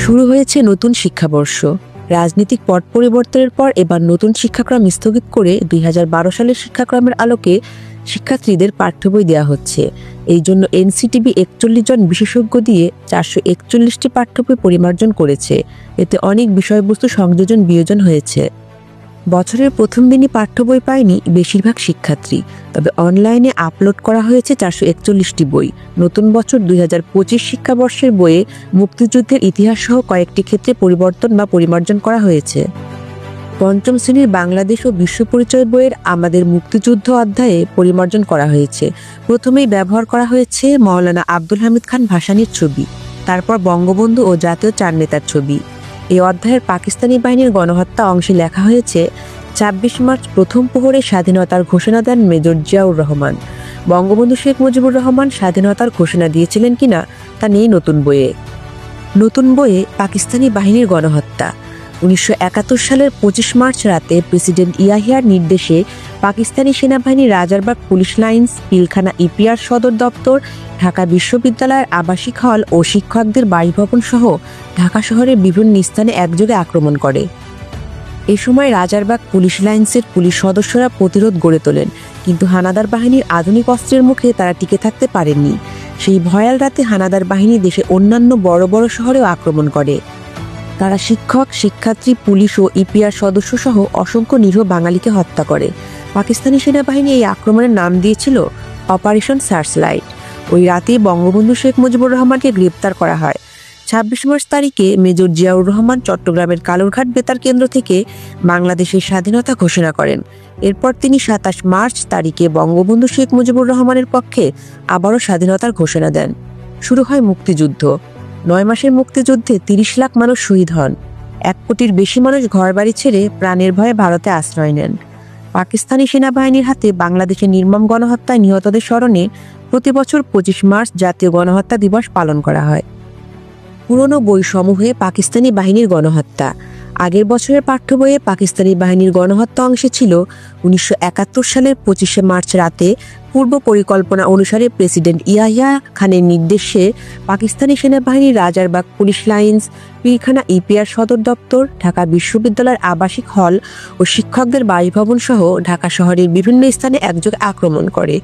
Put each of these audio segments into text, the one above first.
শুরু হয়েছে নতুন শিক্ষাবর্ষ। রাজনৈতিক পট পরিবর্তনের পর এবার নতুন শিক্ষাক্রম স্থগিত করে ২০১২ সালের শিক্ষাক্রমের আলোকে শিক্ষার্থীদের পাঠ্য বই দেওয়া হচ্ছে। এই জন্য এনসিটিবি ৪১ জন বিশেষজ্ঞ দিয়ে ৪৪১টি পাঠ্য বই পরিমার্জন করেছে। এতে অনেক বিষয়বস্তু সংযোজন বিয়োজন হয়েছে। বছরের প্রথম দিনই পাঠ্য বই পায়নি বেশিরভাগ শিক্ষার্থী, তবে অনলাইনে আপলোড করা হয়েছে ৪৪১টি বই। নতুন বছর ২০২৫ শিক্ষাবর্ষের বইয়ে মুক্তিযুদ্ধের ইতিহাস সহ কয়েকটি ক্ষেত্রে পরিবর্তন বা পরিমার্জন করা হয়েছে। পঞ্চম শ্রেণীর বাংলাদেশ ও বিশ্ব পরিচয় বইয়ের আমাদের মুক্তিযুদ্ধ অধ্যায়ে পরিমার্জন করা হয়েছে। প্রথমেই ব্যবহার করা হয়েছে মাওলানা আব্দুল হামিদ খান ভাসানীর ছবি, তারপর বঙ্গবন্ধু ও জাতীয় চার নেতার ছবি। এই অধ্যায়ের পাকিস্তানি বাহিনীর গণহত্যা অংশে লেখা হয়েছে ২৬ মার্চ প্রথম প্রহরে স্বাধীনতার ঘোষণা দেন মেজর জিয়াউর রহমান। বঙ্গবন্ধু শেখ মুজিবুর রহমান স্বাধীনতার ঘোষণা দিয়েছিলেন কিনা তা নেই নতুন বইয়ে। নতুন বইয়ে পাকিস্তানি বাহিনীর গণহত্যা। ১৯৭১ সালের ২৫ মার্চ রাতে প্রেসিডেন্ট ইয়াহিয়ার নির্দেশে পাকিস্তানি সেনাবাহিনী Rajarbagh police lines, Pilkhana EPR সদর দপ্তর, ঢাকা বিশ্ববিদ্যালয়ের আবাসিক হল ও শিক্ষকদের বাসভবন সহ ঢাকা শহরের বিভিন্ন স্থানে একযোগে আক্রমণ করে। এ সময় রাজারবাগ পুলিশ লাইন্সের পুলিশ সদস্যরা প্রতিরোধ গড়ে তোলেন, কিন্তু হানাদার বাহিনীর আধুনিক অস্ত্রের মুখে তারা টিকে থাকতে পারেননি। সেই ভয়াল রাতে হানাদার বাহিনী দেশে অন্যান্য বড় বড় শহরেও আক্রমণ করে। তারা শিক্ষক, শিক্ষার্থী, পুলিশ ও ইপিআর সদস্য সহ অসংখ্য নিরীহ বাঙালিকে হত্যা করে। পাকিস্তানি সেনাবাহিনী এই আক্রমণের নাম দিয়েছিল অপারেশন সার্চলাইট। ওই রাতেই বঙ্গবন্ধু শেখ মুজিবুর রহমানকে গ্রেপ্তার করা হয়। ২৬ মার্চ তারিখে মেজর জিয়াউর রহমান চট্টগ্রামের কালুরঘাট বেতার কেন্দ্র থেকে বাংলাদেশের স্বাধীনতা ঘোষণা করেন। এরপর তিনি ২৭ মার্চ তারিখে বঙ্গবন্ধু শেখ মুজিবুর রহমানের পক্ষে আবারও স্বাধীনতার ঘোষণা দেন। শুরু হয় মুক্তিযুদ্ধ। ৯ মাসের মুক্তিযুদ্ধে ৩০ লাখ মানুষ শহীদ হন। ১ কোটির বেশি মানুষ ঘরবাড়ি ছেড়ে প্রাণের ভয়ে ভারতে আশ্রয় নেন। পাকিস্তানি সেনাবাহিনীর হাতে বাংলাদেশের নির্মম গণহত্যায় নিহতদের স্মরণে প্রতি বছর ২৫ মার্চ জাতীয় গণহত্যা দিবস পালন করা হয়। পুরনো বইসমূহে পাকিস্তানি বাহিনীর গণহত্যা। আগের বছরের পাঠ্য বইয়ে পাকিস্তানি বাহিনীর গণহত্যা অংশে ছিল ১৯৭১ সালের ২৫শে মার্চ রাতে পূর্ব পরিকল্পনা অনুসারে প্রেসিডেন্ট ইয়াহিয়া খানের নির্দেশে পাকিস্তানি সেনাবাহিনী Rajarbagh police lines, Pilkhana EPR সদর দপ্তর, ঢাকা বিশ্ববিদ্যালয়ের আবাসিক হল ও শিক্ষকদের বাসভবন সহ ঢাকা শহরের বিভিন্ন স্থানে একযোগে আক্রমণ করে।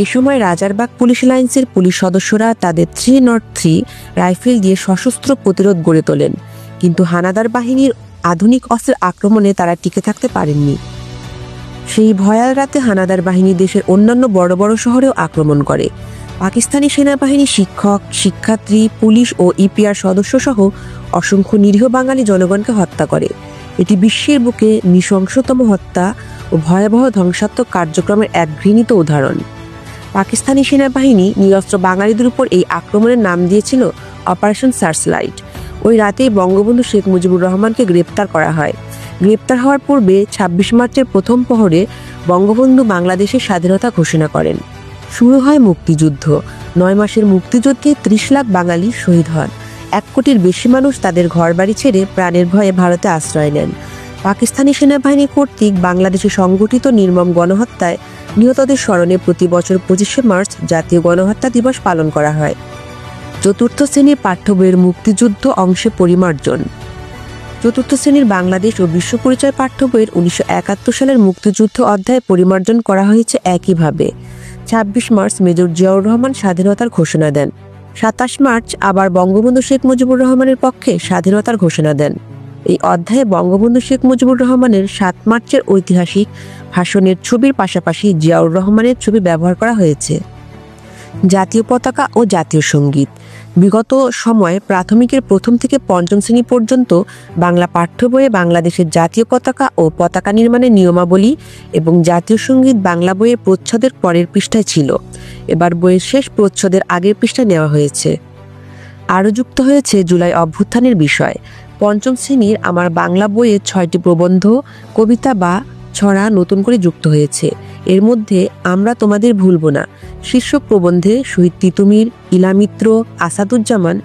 এ সময় রাজারবাগ পুলিশ লাইন্সের পুলিশ সদস্যরা তাদের ৩০৩ রাইফেল দিয়ে সশস্ত্র প্রতিরোধ গড়ে তোলেন, কিন্তু হানাদার বাহিনীর আধুনিক অস্ত্রের আক্রমণে তারা টিকে থাকতে পারেননি। সেই ভয়াল রাতে হানাদার বাহিনী দেশের অন্যান্য বড় বড় শহরেও আক্রমণ করে। পাকিস্তানি সেনাবাহিনী শিক্ষক, শিক্ষার্থী, পুলিশ ও ইপিআর সদস্য সহ অসংখ্য নিরীহ বাঙালি জনগণকে হত্যা করে। এটি বিশ্বের বুকে নৃশংসতম হত্যা ও ভয়াবহ ধ্বংসাত্মক কার্যক্রমের এক ঘৃণিত উদাহরণ। পাকিস্তানি সেনাবাহিনী নিরস্ত্র বাঙালিদের উপর এই আক্রমণের নাম দিয়েছিল অপারেশন সার্চলাইট। ওই রাতেই বঙ্গবন্ধু শেখ মুজিবুর রহমানকে গ্রেপ্তার করা হয়। গ্রেপ্তার হওয়ার পূর্বে ২৬ মার্চের প্রথম প্রহরে বঙ্গবন্ধু বাংলাদেশের স্বাধীনতা ঘোষণা করেন। শুরু হয় মুক্তিযুদ্ধ। ৯ মাসের মুক্তিযুদ্ধে ৩০ লাখ বাঙালি শহীদ হন। ১ কোটির বেশি মানুষ তাদের ঘরবাড়ি ছেড়ে প্রাণের ভয়ে ভারতে আশ্রয় নেন। পাকিস্তানি সেনাবাহিনী কর্তৃক বাংলাদেশে সংগঠিত নির্মম গণহত্যায় নিহতদের স্মরণে প্রতি বছর ২৫শে মার্চ জাতীয় গণহত্যা দিবস পালন করা হয়। চতুর্থ শ্রেণীর পাঠ্য বইয়ের মুক্তিযুদ্ধ অংশে পরিমার্জন। চতুর্থ শ্রেণীর বাংলাদেশ ও বিশ্ব পরিচয় পাঠ্য বইয়ের ১৯৭১ সালের মুক্তিযুদ্ধ অধ্যায়ে পরিমার্জন করা হয়েছে একইভাবে। ২৬ মার্চ মেজর জিয়াউর রহমান স্বাধীনতার ঘোষণা দেন। ২৭ মার্চ আবার বঙ্গবন্ধু শেখ মুজিবুর রহমানের পক্ষে স্বাধীনতার ঘোষণা দেন। এই অধ্যায়ে বঙ্গবন্ধু শেখ মুজিবুর রহমানের ৭ মার্চের ঐতিহাসিক ভাষণের ছবির পাশাপাশি জিয়াউর রহমানের ছবি ব্যবহার করা হয়েছে। জাতীয় পতাকা ও জাতীয় সঙ্গীত। বিগত সময়ে প্রাথমিকের প্রথম থেকে পঞ্চম শ্রেণী পর্যন্ত বাংলা পাঠ্য বইয়ে বাংলাদেশের জাতীয় পতাকা ও পতাকা নির্মাণের নিয়মাবলী এবং জাতীয় সঙ্গীত বাংলা বইয়ের প্রচ্ছদের পরের পৃষ্ঠায় ছিল। এবার বইয়ের শেষ প্রচ্ছদের আগের পৃষ্ঠায় নেওয়া হয়েছে। আরও যুক্ত হয়েছে জুলাই অভ্যুত্থানের বিষয়। পঞ্চম শ্রেণীর আমার বাংলা বইয়ে ৬টি প্রবন্ধ, কবিতা বা ছড়া নতুন করে যুক্ত হয়েছে। এর মধ্যে আমরা তোমাদের ভুলব না শীর্ষক প্রবন্ধে শহীদ তিতুমীর, ইলামিত্র, আসাদুজ্জামান,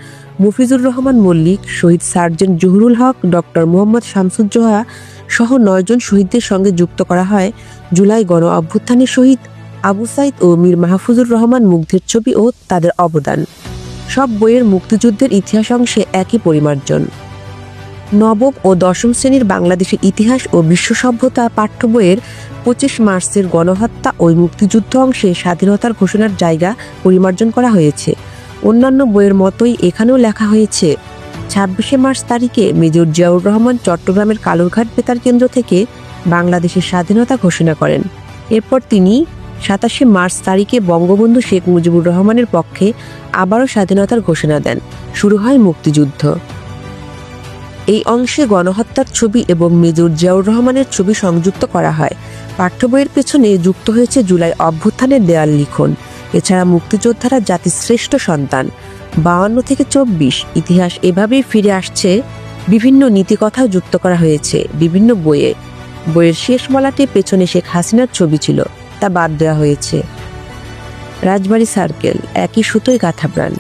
মফিজুর রহমান মল্লিক, শহীদ সার্জেন্ট জহুরুল হক, ডক্টর মোহাম্মদ শামসুজ্জোহা সহ ৯ জন শহীদদের সঙ্গে যুক্ত করা হয় জুলাই গণ অভ্যুত্থানের শহীদ আবু সাইদ ও মীর মাহফুজুর রহমান মুগ্ধের ছবি ও তাদের অবদান। সব বইয়ের মুক্তিযুদ্ধের ইতিহাস অংশে একই পরিমার্জন। নবম ও দশম শ্রেণীর বাংলাদেশের ইতিহাস ও বিশ্ব সভ্যতা পাঠ্য বইয়ের 25 মার্চের গণহত্যা ও মুক্তিযুদ্ধ অংশে স্বাধীনতার ঘোষণার জায়গা পরিমার্জন করা হয়েছে। অন্যান্য বইয়ের মতোই এখানেও লেখা হয়েছে 26শে মার্চ তারিখে মেজর জিয়াউর রহমান চট্টগ্রামের কালুরঘাট বেতার কেন্দ্র থেকে বাংলাদেশের স্বাধীনতা ঘোষণা করেন। এরপর তিনি 27শে মার্চ তারিখে বঙ্গবন্ধু শেখ মুজিবুর রহমানের পক্ষে আবারও স্বাধীনতার ঘোষণা দেন। শুরু হয় মুক্তিযুদ্ধ। এই অংশে গণহত্যার ছবি এবং মেজর জিয়াউর রহমানের ছবি সংযুক্ত করা হয়। পাঠ্য বইয়ের পেছনে যুক্ত হয়েছে জুলাই অভ্যুত্থানের দেয়াল লিখন। এছাড়া মুক্তিযোদ্ধারা জাতির শ্রেষ্ঠ সন্তান, 52 থেকে 24 ইতিহাস এভাবেই ফিরে আসছে। বিভিন্ন নীতিকথাও যুক্ত করা হয়েছে বিভিন্ন বইয়ে। বইয়ের শেষ মলাটে পেছনে শেখ হাসিনার ছবি ছিল, তা বাদ দেওয়া হয়েছে। রাজবাড়ী সার্কেল, একই সুতোয় গাঁথা প্রাণ।